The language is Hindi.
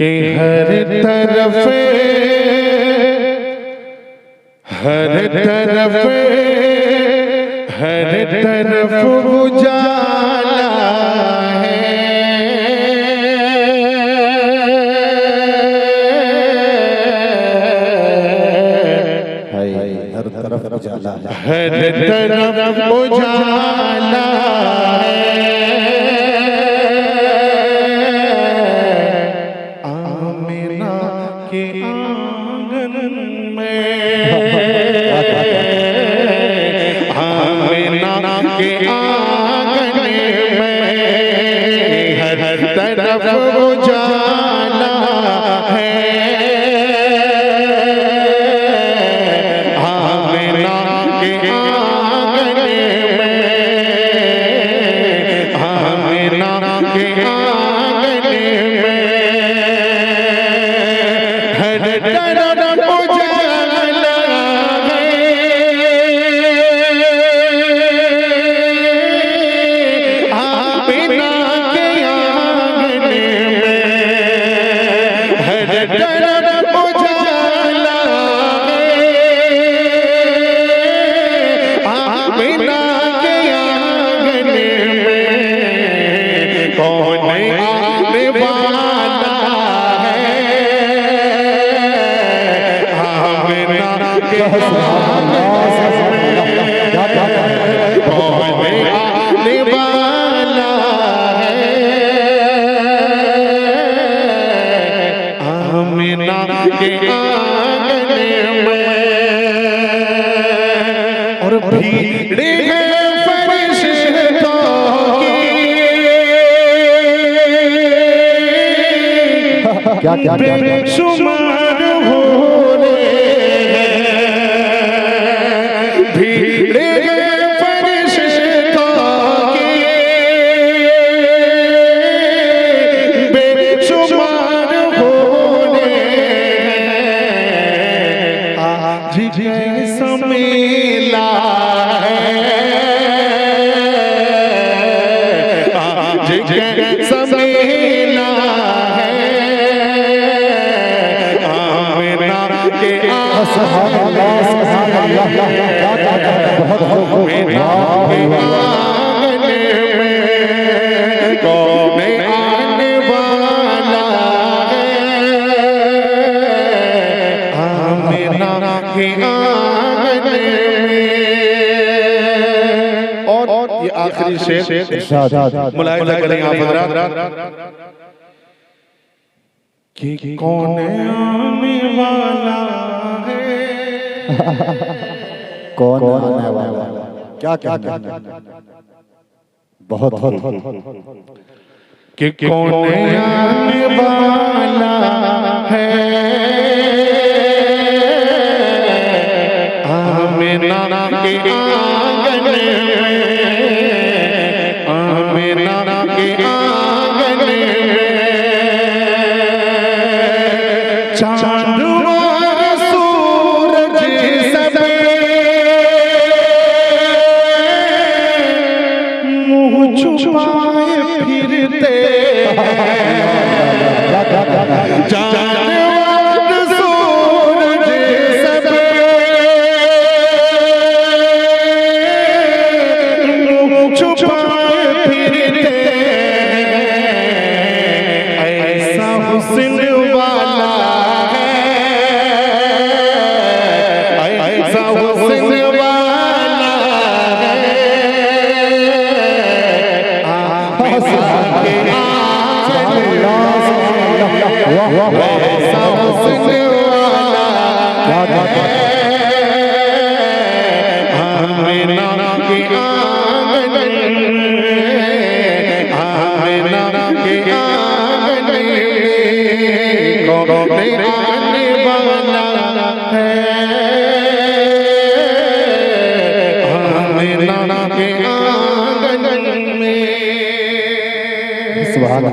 कि हर तरफ उजाला है। हर तरफ उजाला है, हर तरफ उजाला है। आमिना के आंगन में, आमिना के आंगन में हर तरफ उजाला है। आमिना के आंगन में, आमिना के आंगन में हर तरफ उजाला है। आमिना के आंगन में हर तरफ उजाला है। आमिना के आंगन में कौन आने वाला है। आमिना के आंगन में कौन आने वाला है। आमिना के आंगन में और भीड़ है फरिश्तों की। क्या क्या क्या बेशुमार हो रहे हैं। भीड़ है फरिश्तों की, बेशुमार हो रहे हैं। आज जैसा मेला है, आज जैसा मेला है। आमिना के आंगन में कौन आने वाला है। आमिना के आंगन में। और ये आखिरी शेर मुलाहिजा करें आप हज़रात कि कौन आने वाला है। कौन आने वाला, क्या क्या क्या बहुत कि कौन आने वाला है। आमिना के आंगन में, आमिना के आंगन में चांद और सूरज सब मुँह छुपाए फिरते। चांद और सूरज सब मुँह छुपाए फिरते। ऐसा हुस्न वाला है, ऐसा हुस्न वाला है। आमिना के आंगन में ऐसा हुस्न वाला है। आमिना के आंगन में, आमिना के आंगन में कौन आने वाला है। आमिना के आंगन में। सुभान